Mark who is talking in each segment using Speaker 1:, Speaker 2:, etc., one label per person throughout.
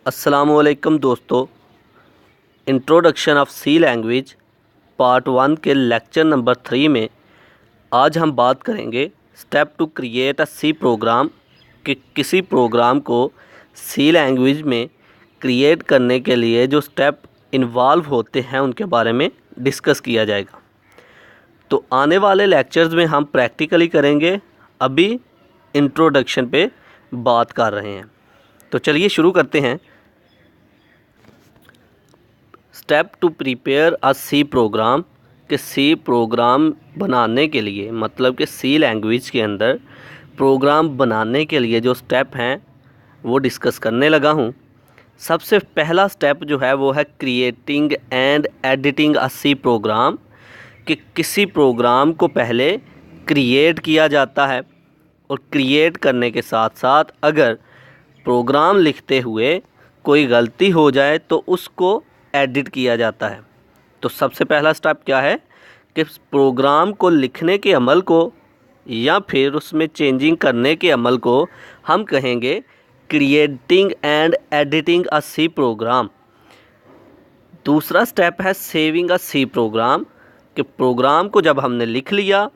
Speaker 1: अस्सलामुअलैकुम दोस्तों, introduction of C language part 1 के लेक्चर नंबर 3 में आज हम बात करेंगे step to create a C program कि किसी प्रोग्राम को सी लैंग्वेज में क्रिएट करने के लिए जो स्टेप इन्वॉल्व होते हैं उनके बारे में डिस्कस किया जाएगा। तो आने वाले लेक्चर्स में हम प्रैक्टिकली करेंगे, अभी इंट्रोडक्शन पे बात कर रहे हैं। तो चलिए शुरू करते हैं। Step to prepare a C program कि सी प्रोग्राम बनाने के लिए, मतलब कि सी लैंग्वेज के अंदर प्रोग्राम बनाने के लिए जो स्टेप हैं वो डिस्कस करने लगा हूँ। सबसे पहला स्टेप जो है वो है creating and editing a C program कि किसी प्रोग्राम को पहले क्रिएट किया जाता है और क्रिएट करने के साथ साथ अगर प्रोग्राम लिखते हुए कोई गलती हो जाए तो उसको एडिट किया जाता है। तो सबसे पहला स्टेप क्या है कि प्रोग्राम को लिखने के अमल को या फिर उसमें चेंजिंग करने के अमल को हम कहेंगे creating and editing a C program. दूसरा स्टेप है सेविंग अ सी प्रोग्राम कि प्रोग्राम को जब हमने लिख लिया,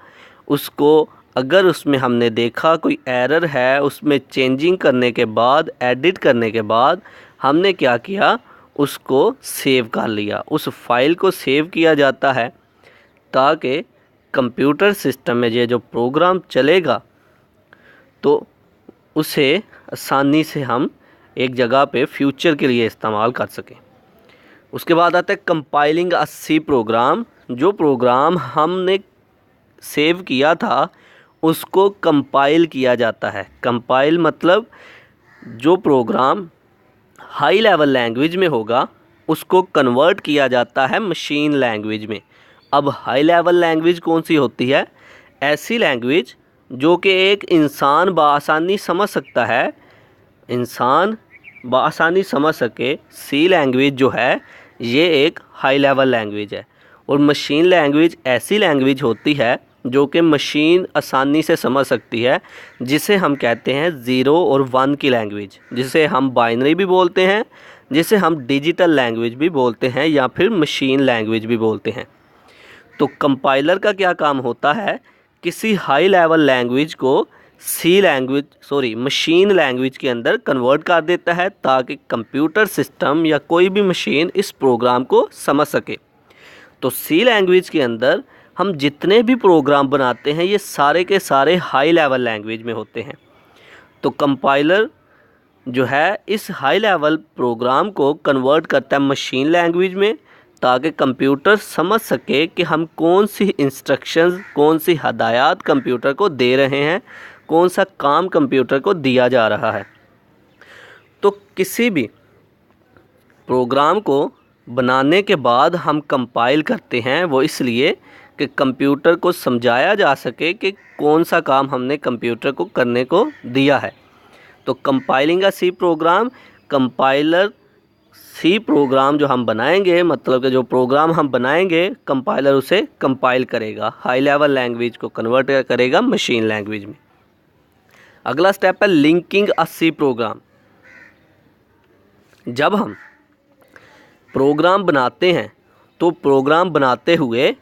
Speaker 1: उसको अगर उसमें हमने देखा कोई एरर है, उसमें चेंजिंग करने के बाद, एडिट करने के बाद हमने क्या किया, उसको सेव कर लिया। उस फाइल को सेव किया जाता है ताकि कंप्यूटर सिस्टम में ये जो प्रोग्राम चलेगा तो उसे आसानी से हम एक जगह पे फ्यूचर के लिए इस्तेमाल कर सकें। उसके बाद आता है कंपाइलिंग अ सी प्रोग्राम। जो प्रोग्राम हमने सेव किया था उसको कंपाइल किया जाता है। कंपाइल मतलब जो प्रोग्राम हाई लेवल लैंग्वेज में होगा उसको कन्वर्ट किया जाता है मशीन लैंग्वेज में। अब हाई लेवल लैंग्वेज कौन सी होती है? ऐसी लैंग्वेज जो कि एक इंसान बआसानी समझ सकता है, इंसान बआसानी समझ सके। सी लैंग्वेज जो है ये एक हाई लेवल लैंग्वेज है। और मशीन लैंग्वेज ऐसी लैंग्वेज होती है जो कि मशीन आसानी से समझ सकती है, जिसे हम कहते हैं 0 और 1 की लैंग्वेज, जिसे हम बाइनरी भी बोलते हैं, जिसे हम डिजिटल लैंग्वेज भी बोलते हैं या फिर मशीन लैंग्वेज भी बोलते हैं। तो कंपाइलर का क्या काम होता है? किसी हाई लेवल लैंग्वेज को मशीन लैंग्वेज के अंदर कन्वर्ट कर देता है ताकि कंप्यूटर सिस्टम या कोई भी मशीन इस प्रोग्राम को समझ सके। तो सी लैंग्वेज के अंदर हम जितने भी प्रोग्राम बनाते हैं ये सारे के सारे हाई लेवल लैंग्वेज में होते हैं। तो कंपाइलर जो है इस हाई लेवल प्रोग्राम को कन्वर्ट करता है मशीन लैंग्वेज में ताकि कंप्यूटर समझ सके कि हम कौन सी इंस्ट्रक्शंस, कौन सी हदायत कंप्यूटर को दे रहे हैं, कौन सा काम कंप्यूटर को दिया जा रहा है। तो किसी भी प्रोग्राम को बनाने के बाद हम कंपाइल करते हैं, वो इसलिए कि कंप्यूटर को समझाया जा सके कि कौन सा काम हमने कंप्यूटर को करने को दिया है। तो कंपाइलिंग का C program, compiler C program जो हम बनाएंगे, मतलब कि जो प्रोग्राम हम बनाएंगे कंपाइलर उसे कंपाइल करेगा, हाई लेवल लैंग्वेज को कन्वर्ट करेगा मशीन लैंग्वेज में। अगला स्टेप है लिंकिंग अ सी प्रोग्राम। जब हम प्रोग्राम बनाते हैं तो प्रोग्राम बनाते हुए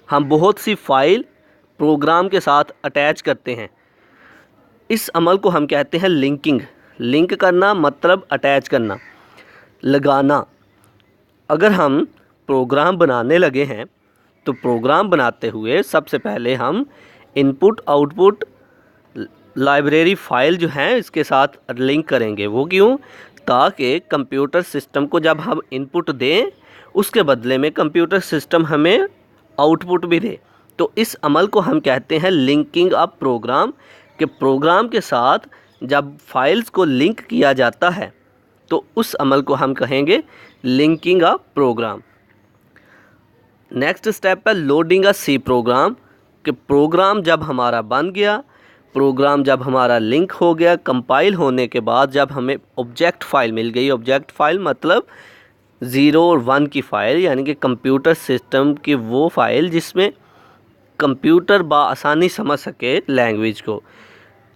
Speaker 1: हम बहुत सी फाइल प्रोग्राम के साथ अटैच करते हैं। इस अमल को हम कहते हैं लिंकिंग। लिंक करना मतलब अटैच करना, लगाना। अगर हम प्रोग्राम बनाने लगे हैं तो प्रोग्राम बनाते हुए सबसे पहले हम इनपुट आउटपुट लाइब्रेरी फाइल जो हैं इसके साथ लिंक करेंगे। वो क्यों? ताकि कंप्यूटर सिस्टम को जब हम इनपुट दें उसके बदले में कंप्यूटर सिस्टम हमें आउटपुट भी दे। तो इस अमल को हम कहते हैं लिंकिंग अ प्रोग्राम कि प्रोग्राम के साथ जब फाइल्स को लिंक किया जाता है तो उस अमल को हम कहेंगे लिंकिंग अ प्रोग्राम। नेक्स्ट स्टेप है लोडिंग अ सी प्रोग्राम कि प्रोग्राम जब हमारा बन गया, प्रोग्राम जब हमारा लिंक हो गया, कंपाइल होने के बाद जब हमें ऑब्जेक्ट फ़ाइल मिल गई, ऑब्जेक्ट फ़ाइल मतलब 0 और 1 की फ़ाइल, यानी कि कंप्यूटर सिस्टम की वो फ़ाइल जिसमें कंप्यूटर बआसानी समझ सके लैंग्वेज को।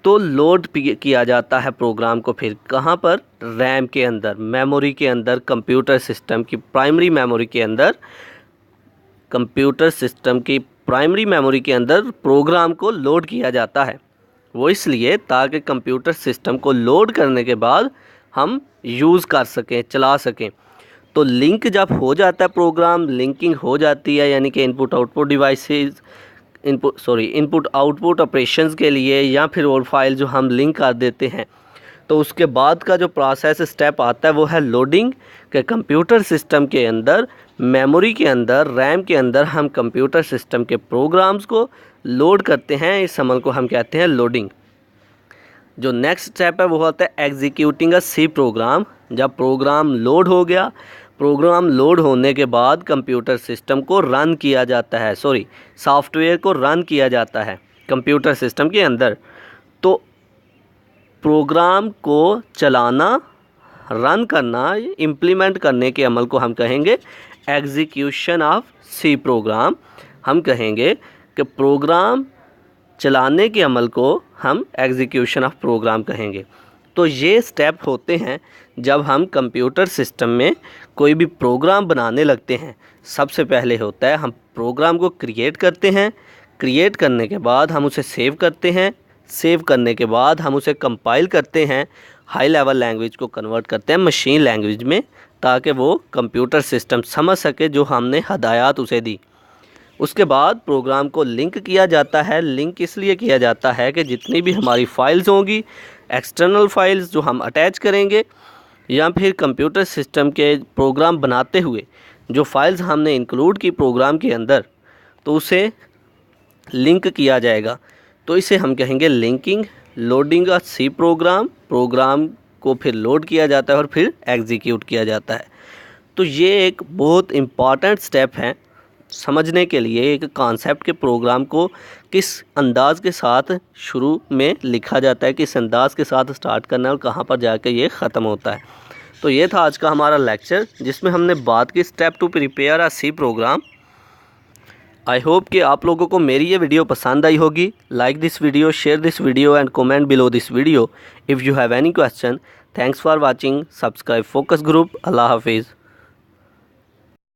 Speaker 1: तो लोड किया जाता है प्रोग्राम को फिर कहाँ पर, रैम के अंदर, मेमोरी के अंदर, कंप्यूटर सिस्टम की प्राइमरी मेमोरी के अंदर, कंप्यूटर सिस्टम की प्राइमरी मेमोरी के अंदर प्रोग्राम को लोड किया जाता है। वो इसलिए ताकि कंप्यूटर सिस्टम को लोड करने के बाद हम यूज़ कर सकें, चला सकें। तो लिंक जब हो जाता है प्रोग्राम, लिंकिंग हो जाती है, यानी कि input output devices, input output operations के लिए, या फिर वो फाइल जो हम लिंक कर देते हैं, तो उसके बाद का जो प्रोसेस स्टेप आता है वो है लोडिंग। के कंप्यूटर सिस्टम के अंदर, मेमोरी के अंदर, रैम के अंदर हम कंप्यूटर सिस्टम के प्रोग्राम्स को लोड करते हैं। इस अमल को हम कहते हैं लोडिंग। जो नेक्स्ट स्टेप है वो होता है एग्जीक्यूटिंग अ सी प्रोग्राम। जब प्रोग्राम लोड हो गया, प्रोग्राम लोड होने के बाद कंप्यूटर सिस्टम को रन किया जाता है, सॉफ्टवेयर को रन किया जाता है कंप्यूटर सिस्टम के अंदर। तो प्रोग्राम को चलाना, रन करना, इम्प्लीमेंट करने के अमल को हम कहेंगे एग्जीक्यूशन ऑफ सी प्रोग्राम। हम कहेंगे कि प्रोग्राम चलाने के अमल को हम एग्जीक्यूशन ऑफ प्रोग्राम कहेंगे। तो ये स्टेप होते हैं जब हम कंप्यूटर सिस्टम में कोई भी प्रोग्राम बनाने लगते हैं। सबसे पहले होता है हम प्रोग्राम को क्रिएट करते हैं, क्रिएट करने के बाद हम उसे सेव करते हैं, सेव करने के बाद हम उसे कंपाइल करते हैं, हाई लेवल लैंग्वेज को कन्वर्ट करते हैं मशीन लैंग्वेज में, ताकि वो कंप्यूटर सिस्टम समझ सके जो हमने हदायत उसे दी। उसके बाद प्रोग्राम को लिंक किया जाता है। लिंक इसलिए किया जाता है कि जितनी भी हमारी फाइल्स होंगी, एक्सटर्नल फाइल्स जो हम अटैच करेंगे, या फिर कंप्यूटर सिस्टम के प्रोग्राम बनाते हुए जो फाइल्स हमने इंक्लूड की प्रोग्राम के अंदर, तो उसे लिंक किया जाएगा। तो इसे हम कहेंगे लिंकिंग। लोडिंग अ सी प्रोग्राम, प्रोग्राम को फिर लोड किया जाता है और फिर एग्जीक्यूट किया जाता है। तो ये एक बहुत इम्पॉर्टेंट स्टेप है समझने के लिए, एक कॉन्सेप्ट के प्रोग्राम को किस अंदाज़ के साथ शुरू में लिखा जाता है, किस अंदाज़ के साथ स्टार्ट करना है और कहाँ पर जाकर ये ख़त्म होता है। तो ये था आज का हमारा लेक्चर, जिसमें हमने बात की step to prepare a C program. I hope कि आप लोगों को मेरी ये वीडियो पसंद आई होगी। Like this video, share this video and comment below this video if you have any question. Thanks for watching. Subscribe focus group. अल्लाह हाफिज़।